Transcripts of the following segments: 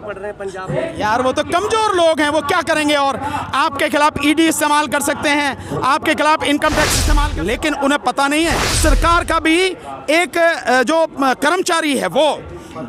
पड़ रहे हैं पंजाब में। यार वो तो कमजोर लोग हैं, वो क्या करेंगे? और आपके खिलाफ ईडी इस्तेमाल कर सकते हैं, आपके खिलाफ इनकम टैक्स इस्तेमाल कर, लेकिन उन्हें पता नहीं है सरकार का भी एक जो कर्मचारी है वो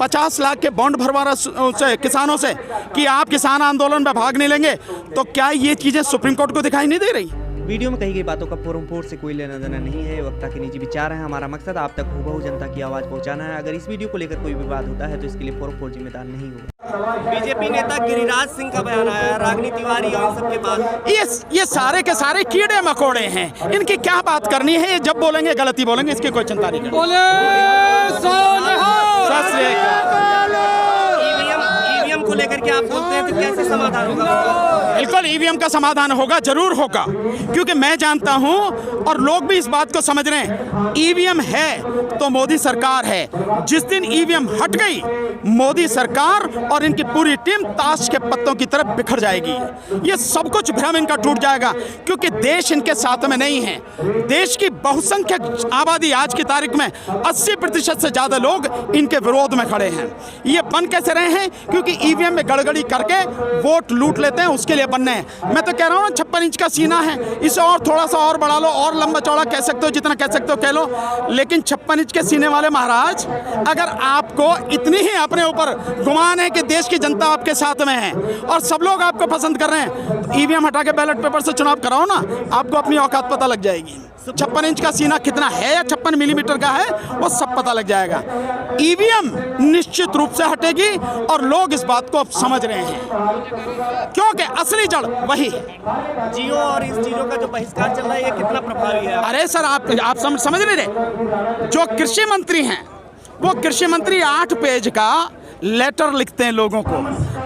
50 लाख के बॉन्ड भरवा रहा से किसानों से कि आप किसान आंदोलन में भाग नहीं लेंगे। तो क्या ये चीजें सुप्रीम कोर्ट को दिखाई नहीं दे रही? वीडियो में कही गई बातों का फोरम से कोई लेना देना नहीं है। वक्ता के निजी विचार हैं। हमारा मकसद आप तक हुबहू जनता की आवाज़ पहुंचाना है। अगर इस वीडियो को लेकर कोई विवाद होता है तो इसके लिए फोरम जिम्मेदार नहीं होगा। बीजेपी नेता गिरिराज सिंह का बयान आया, रागिनी तिवारी और इन सबके बाद ये सारे के सारे कीड़े मकोड़े हैं, इनकी क्या बात करनी है? ये जब बोलेंगे गलती बोलेंगे, इसकी कोई चिंता नहीं। ईवीएम को लेकर के आप बोलते हैं तो कैसे समाधान होगा? बिल्कुल ईवीएम का समाधान होगा, जरूर होगा, क्योंकि मैं जानता हूं और लोग भी इस बात को समझ रहे हैं, ईवीएम है तो मोदी सरकार है। जिस दिन ईवीएम हट गई, मोदी सरकार और इनकी पूरी टीम ताश के पत्तों की तरफ बिखर जाएगी। ये सब कुछ भ्रम इनका टूट जाएगा, क्योंकि देश इनके साथ में नहीं है। देश की बहुसंख्यक आबादी आज की तारीख में 80% से ज्यादा लोग इनके विरोध में खड़े हैं। ये बन कैसे रहे हैं? क्योंकि ईवीएम में गड़गड़ी करके वोट लूट लेते हैं, उसके लिए बनने हैं। मैं तो कह रहा हूँ 56 इंच का सीना है, इसे और थोड़ा सा और बढ़ा लो, और लंबा चौड़ा कह सकते हो, जितना कह सकते हो कह लो, लेकिन 56 इंच के सीने वाले महाराज, अगर आपको इतनी ही अपने ऊपर गुमान है कि देश की जनता आपके साथ में है और सब लोग आपको पसंद कर रहे हैं, तो ईवीएम हटा के बैलेट पेपर से चुनाव कराओ ना, आपको अपनी औकात पता लग जाएगी। 56 इंच का सीना कितना है या 56 मिलीमीटर का है, वो सब पता लग जाएगा। ईवीएम निश्चित रूप से हटेगी और लोग इस बात को अब समझ रहे हैं, क्योंकि असली जड़ वही है। जियो और इस चीजों का जो बहिष्कार चल रहा है, ये कितना प्रभावी है? अरे सर, आप समझ नहीं रहे। जो कृषि मंत्री हैं, वो कृषि मंत्री 8 पेज का लेटर लिखते हैं लोगों को,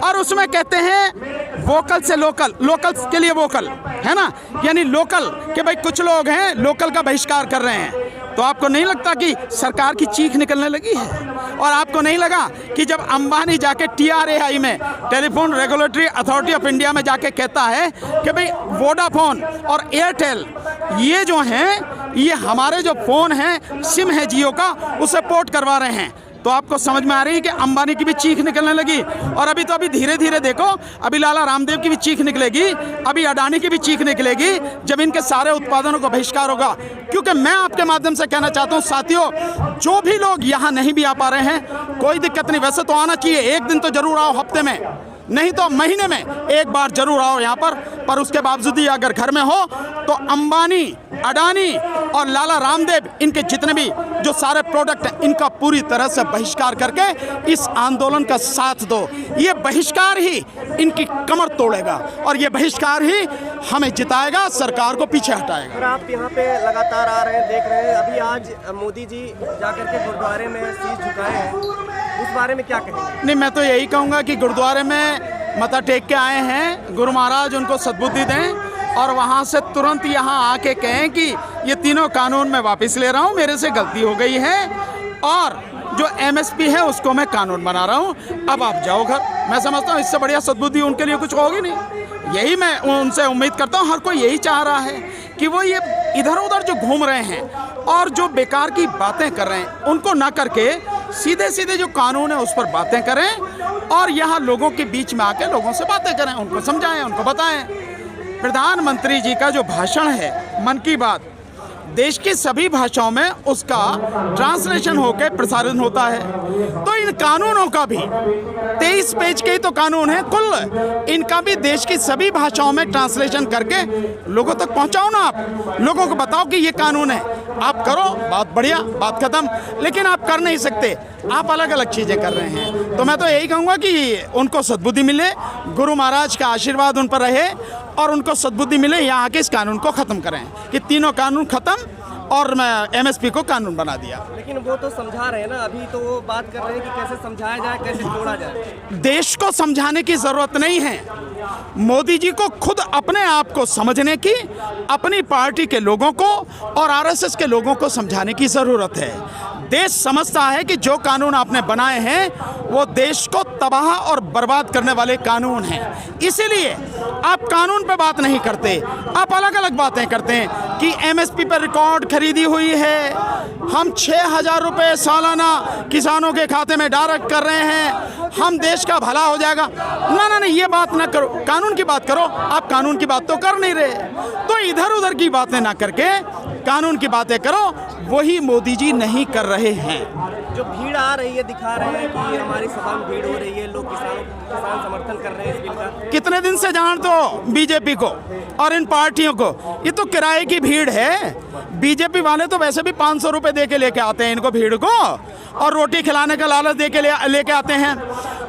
और उसमें कहते हैं वोकल से लोकल, लोकल के लिए वोकल, है ना, यानी लोकल के भाई कुछ लोग हैं लोकल का बहिष्कार कर रहे हैं। तो आपको नहीं लगता कि सरकार की चीख निकलने लगी है? और आपको नहीं लगा कि जब अंबानी जाके TRAI में, telephone regulatory authority of India में जाके कहता है कि भाई वोडाफोन और एयरटेल ये जो हैं, ये हमारे जो फ़ोन हैं, सिम है जियो का, उसे पोर्ट करवा रहे हैं, तो आपको समझ में आ रही है कि अंबानी की भी चीख निकलने लगी। और अभी धीरे धीरे देखो, अभी लाला रामदेव की भी चीख निकलेगी, अभी अडानी की भी चीख निकलेगी, जब इनके सारे उत्पादनों का बहिष्कार होगा। क्योंकि मैं आपके माध्यम से कहना चाहता हूं साथियों, जो भी लोग यहाँ नहीं भी आ पा रहे हैं, कोई दिक्कत नहीं, वैसे तो आना चाहिए, एक दिन तो जरूर आओ, हफ्ते में नहीं तो महीने में एक बार जरूर आओ यहाँ पर उसके बावजूद ही अगर घर में हो तो अंबानी, अडानी और लाला रामदेव, इनके जितने भी जो सारे प्रोडक्ट हैं, इनका पूरी तरह से बहिष्कार करके इस आंदोलन का साथ दो। ये बहिष्कार ही इनकी कमर तोड़ेगा और ये बहिष्कार ही हमें जिताएगा, सरकार को पीछे हटाएगा। आप यहाँ पे लगातार आ रहे हैं, देख रहे हैं, अभी आज मोदी जी जाकर के गुरुद्वारे में शीश झुकाए हैं, उस बारे में क्या कहेंगे? नहीं, मैं तो यही कहूँगा कि गुरुद्वारे में मत्था टेक के आए हैं, गुरु महाराज उनको सद्बुद्धि दें और वहाँ से तुरंत यहाँ आके कहें कि ये तीनों कानून मैं वापस ले रहा हूँ, मेरे से गलती हो गई है और जो MSP है उसको मैं कानून बना रहा हूँ, अब आप जाओ घर। मैं समझता हूँ इससे बढ़िया सद्बुद्धि उनके लिए कुछ होगी नहीं। यही मैं उनसे उम्मीद करता हूँ, हर कोई यही चाह रहा है कि वो ये इधर उधर जो घूम रहे हैं और जो बेकार की बातें कर रहे हैं, उनको ना करके सीधे सीधे जो कानून है उस पर बातें करें और यहाँ लोगों के बीच में आके लोगों से बातें करें, उनको समझाएं, उनको बताएं। प्रधानमंत्री जी का जो भाषण है मन की बात, देश की सभी भाषाओं में उसका ट्रांसलेशन होकर प्रसारित होता है। तो इन कानूनों का भी 23 पेज के ही तो कानून है कुल, इनका भी देश की सभी भाषाओं में ट्रांसलेशन करके लोगों तक पहुंचाओ ना। आप लोगों को बताओ कि ये कानून है, आप करो, बात बढ़िया, बात खत्म। लेकिन आप कर नहीं सकते, आप अलग अलग चीज़ें कर रहे हैं। तो मैं तो यही कहूँगा कि उनको सद्बुद्धि मिले, गुरु महाराज का आशीर्वाद उन पर रहे और उनको सद्बुद्धि मिले, यहाँ के इस कानून को ख़त्म करें कि तीनों कानून ख़त्म और मैं MSP को कानून बना दिया। लेकिन वो तो समझा रहे हैं ना, अभी तो वो बात कर रहे हैं कि कैसे समझाया जाए, कैसे जोड़ा जाए। देश को समझाने की ज़रूरत नहीं है, मोदी जी को खुद अपने आप को समझने की, अपनी पार्टी के लोगों को और RSS के लोगों को समझाने की ज़रूरत है। देश समझता है कि जो कानून आपने बनाए हैं वो देश को तबाह और बर्बाद करने वाले कानून हैं। इसीलिए आप कानून पे बात नहीं करते, आप अलग अलग बातें करते हैं कि एमएसपी पर रिकॉर्ड खरीदी हुई है, हम 6,000 रुपये सालाना किसानों के खाते में डायरेक्ट कर रहे हैं, हम देश का भला हो जाएगा। ना ना नहीं, ये बात ना करो, कानून की बात करो। आप कानून की बात तो कर नहीं रहे, तो इधर उधर की बातें ना करके कानून की बातें करो। वही मोदी जी नहीं कर रहे हैं। जो भीड़ आ रही है, दिखा रहे हैं कि हमारी सभा में भीड़ हो रही है, लोग किसान समर्थन कर रहे हैं इस बिल का। कितने दिन से जान दो बीजेपी को और इन पार्टियों को, ये तो किराए की भीड़ है। बीजेपी वाले तो वैसे भी 500 रुपये दे के लेके आते हैं इनको भीड़ को, और रोटी खिलाने का लालच दे के लेके आते हैं,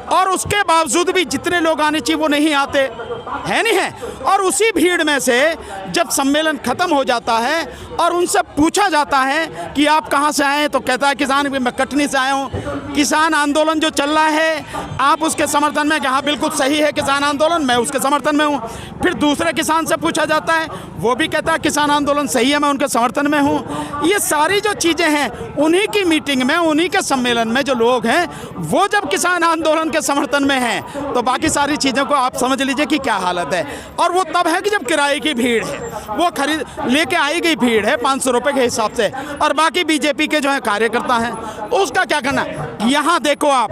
और उसके बावजूद भी जितने लोग आने चाहिए वो नहीं आते है, नहीं है। और उसी भीड़ में से जब सम्मेलन खत्म हो जाता है और उनसे पूछा जाता है कि आप कहाँ से आए, तो कहता है किसान, मैं कटनी से आया हूँ। किसान आंदोलन जो चल रहा है आप उसके समर्थन में, हाँ बिल्कुल सही है किसान आंदोलन, मैं उसके समर्थन में हूँ। फिर दूसरे किसान से पूछा जाता है, वो भी कहता है किसान आंदोलन सही है, मैं उनके समर्थन में हूँ। ये सारी जो चीज़ें हैं, उन्हीं की मीटिंग में, उन्हीं के सम्मेलन में जो लोग हैं वो जब किसान आंदोलन के समर्थन में हैं, तो बाकी सारी चीज़ों को आप समझ लीजिए कि क्या हालत है। और वो तब है कि जब किराए की भीड़ है, वो खरीद लेके आई गई भीड़ है 500 रुपये के हिसाब से, और बाकी बीजेपी के जो है कार्यकर्ता हैं, तो उसका क्या करना। यहाँ देखो आप,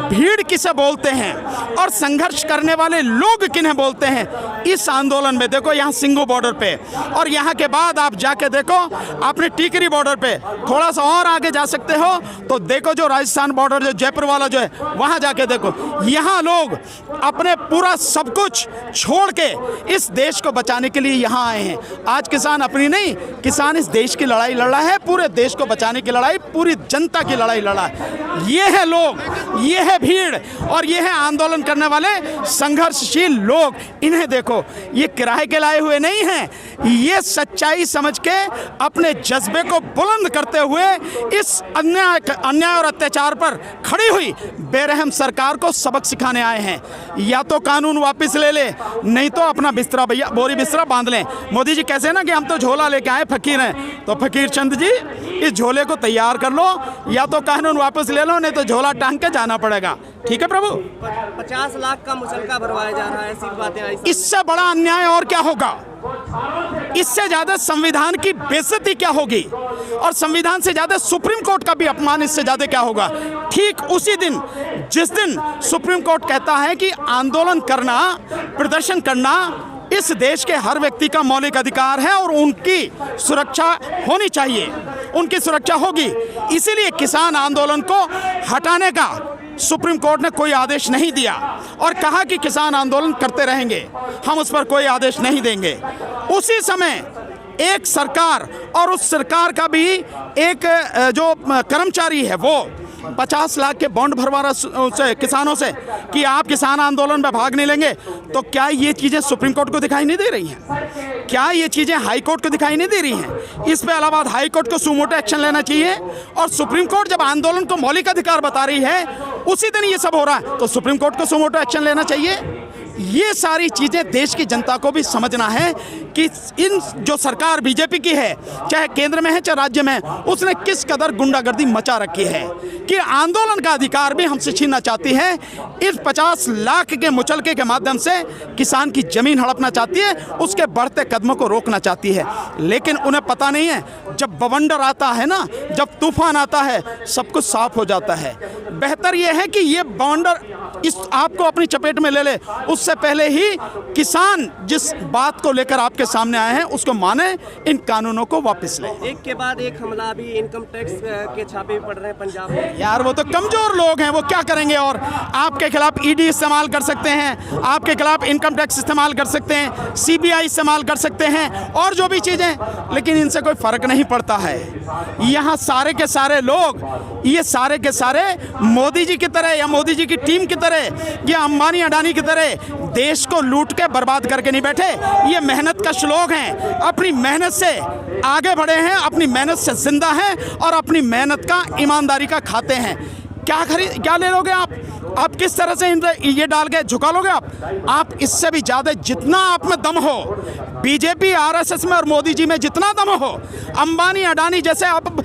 भीड़ किसे बोलते हैं और संघर्ष करने वाले लोग किन्हें बोलते हैं इस आंदोलन में। देखो यहाँ सिंगू बॉर्डर पे, और यहाँ के बाद आप जाके देखो अपने टीकरी बॉर्डर पे, थोड़ा सा और आगे जा सकते हो तो देखो जो राजस्थान बॉर्डर जो जयपुर वाला जो है वहाँ जाके देखो, यहाँ लोग अपने पूरा सब कुछ छोड़ के इस देश को बचाने के लिए यहाँ आए हैं। आज किसान अपनी नहीं, किसान इस देश की लड़ाई लड़ रहा है, पूरे देश को बचाने की लड़ाई, पूरी जनता की लड़ाई लड़ रहा है। ये है लोग, ये है भीड़, और ये है आंदोलन करने वाले संघर्षशील लोग। इन्हें देखो, ये किराए के लाए हुए नहीं हैं, ये सच्चाई समझ के अपने जज्बे को बुलंद करते हुए इस अन्याय और अत्याचार पर खड़ी हुई बेरहम सरकार को सबक सिखाने आए हैं। या तो कानून वापस ले ले, नहीं तो अपना बिस्तरा, भैया बोरी बिस्तरा बांध लें। मोदी जी कैसे ना कि हम तो झोला लेके आए, फकीर हैं, तो फकीर चंद जी इस झोले को तैयार कर लो, या तो कानून वापस ले लो, नहीं तो झोला टांग के जाना पड़ेगा। ठीक है प्रभु। 50 लाख का मुचलका भरवाया जा रहा है, ऐसी बातें आई। इससे बड़ा अन्याय और क्या होगा? इससे ज्यादा संविधान की बेइज्जती क्या होगी? और संविधान से ज्यादा सुप्रीम कोर्ट का भी अपमान इससे ज्यादा क्या होगा? ठीक उसी दिन जिस दिन सुप्रीम कोर्ट कहता है कि आंदोलन करना, प्रदर्शन करना इस देश के हर व्यक्ति का मौलिक अधिकार है और उनकी सुरक्षा होनी चाहिए, उनकी सुरक्षा होगी। इसीलिए किसान आंदोलन को हटाने का सुप्रीम कोर्ट ने कोई आदेश नहीं दिया और कहा कि किसान आंदोलन करते रहेंगे, हम उस पर कोई आदेश नहीं देंगे। उसी समय एक सरकार, और उस सरकार का भी एक जो कर्मचारी है वो 50 लाख के बॉन्ड भरवा रहा किसानों से कि आप किसान आंदोलन में भाग नहीं लेंगे। तो क्या ये चीज़ें सुप्रीम कोर्ट को दिखाई नहीं दे रही हैं? क्या ये चीज़ें हाई कोर्ट को दिखाई नहीं दे रही हैं? इस पे इलाहाबाद हाई कोर्ट को सुमोटो एक्शन लेना चाहिए। और सुप्रीम कोर्ट जब आंदोलन को मौलिक अधिकार बता रही है, उसी दिन ये सब हो रहा है, तो सुप्रीम कोर्ट को सुमोटो एक्शन लेना चाहिए। ये सारी चीज़ें देश की जनता को भी समझना है कि इन जो सरकार बीजेपी की है, चाहे केंद्र में है चाहे राज्य में, उसने किस कदर गुंडागर्दी मचा रखी है कि आंदोलन का अधिकार भी हमसे छीनना चाहती है। इस 50 लाख के मुचलके के माध्यम से किसान की जमीन हड़पना चाहती है, उसके बढ़ते कदमों को रोकना चाहती है। लेकिन उन्हें पता नहीं है, जब बवंडर आता है ना, जब तूफान आता है, सब कुछ साफ हो जाता है। बेहतर यह है कि ये बवंडर इस आपको अपनी चपेट में ले ले, उससे पहले ही किसान जिस बात को लेकर आपके सामने आए हैं उसको माने, इन कानूनों को वापस ले। एक के बाद एक हमला, अभी इनकम टैक्स के छापे पड़ रहे हैं पंजाब में। यार वो तो कमजोर लोग हैं, वो क्या करेंगे? और आपके खिलाफ ईडी इस्तेमाल कर सकते हैं, आपके खिलाफ इनकम टैक्स इस्तेमाल कर सकते हैं, सीबीआई इस्तेमाल कर सकते हैं, और जो भी चीज़ें, लेकिन इनसे कोई फर्क नहीं पड़ता है। यहाँ सारे के सारे लोग, ये सारे के सारे मोदी जी की तरह या मोदी जी की टीम की तरह या अंबानी अडानी की तरह देश को लूट के बर्बाद करके नहीं बैठे। ये मेहनत कश लोग हैं, अपनी मेहनत से आगे बढ़े हैं, अपनी मेहनत से जिंदा हैं और अपनी मेहनत का, ईमानदारी का खाते हैं। क्या ले लोगे आप किस तरह से ये डाल के झुका लोगे? आप इससे भी ज़्यादा, जितना आप में दम हो, बीजेपी आरएसएस में और मोदी जी में जितना दम हो, अंबानी अडानी जैसे आप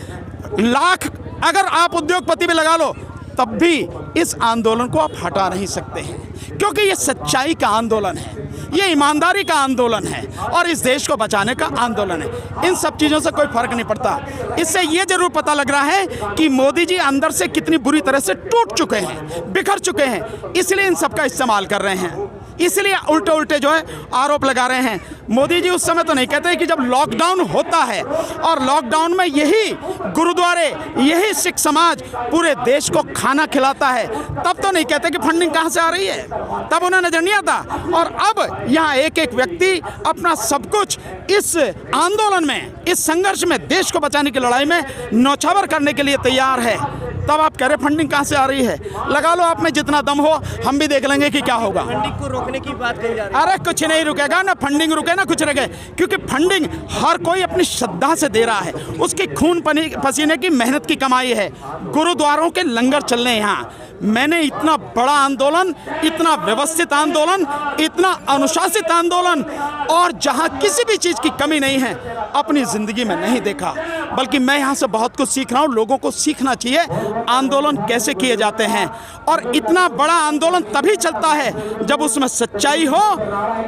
लाख अगर आप उद्योगपति भी लगा लो तब भी इस आंदोलन को आप हटा नहीं सकते हैं, क्योंकि ये सच्चाई का आंदोलन है, ये ईमानदारी का आंदोलन है और इस देश को बचाने का आंदोलन है। इन सब चीज़ों से कोई फर्क नहीं पड़ता। इससे ये जरूर पता लग रहा है कि मोदी जी अंदर से कितनी बुरी तरह से टूट चुके हैं, बिखर चुके हैं, इसलिए इन सब का इस्तेमाल कर रहे हैं, इसलिए उल्टे उल्टे जो है आरोप लगा रहे हैं। मोदी जी उस समय तो नहीं कहते कि जब लॉकडाउन होता है और लॉकडाउन में यही गुरुद्वारे, यही सिख समाज पूरे देश को खाना खिलाता है, तब तो नहीं कहते कि फंडिंग कहाँ से आ रही है, तब उन्हें नजर नहीं आता। और अब यहाँ एक एक व्यक्ति अपना सब कुछ इस आंदोलन में, इस संघर्ष में, देश को बचाने की लड़ाई में न्यौछावर करने के लिए तैयार है, तब आप कह रहे फंडिंग कहाँ से आ रही है। लगा लो आप में जितना दम हो, हम भी देख लेंगे कि क्या होगा। फंडिंग को रोकने की बात कही जा रही है। अरे कुछ नहीं रुकेगा, ना फंडिंग रुके ना कुछ रुके, क्योंकि फंडिंग हर कोई अपनी श्रद्धा से दे रहा है, उसकी खून पसीने की मेहनत की कमाई है। गुरुद्वारों के लंगर चल रहे हैं यहाँ। मैंने इतना बड़ा आंदोलन, इतना व्यवस्थित आंदोलन, इतना अनुशासित आंदोलन और जहाँ किसी भी चीज़ की कमी नहीं है, अपनी ज़िंदगी में नहीं देखा। बल्कि मैं यहाँ से बहुत कुछ सीख रहा हूँ। लोगों को सीखना चाहिए आंदोलन कैसे किए जाते हैं, और इतना बड़ा आंदोलन तभी चलता है जब उसमें सच्चाई हो,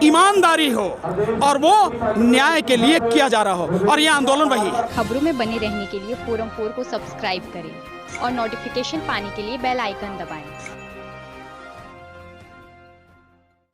ईमानदारी हो और वो न्याय के लिए किया जा रहा हो, और ये आंदोलन वही है। खबरों में बने रहने के लिए फोरम 4 को सब्सक्राइब करें और नोटिफिकेशन पाने के लिए बेल आइकन दबाएं।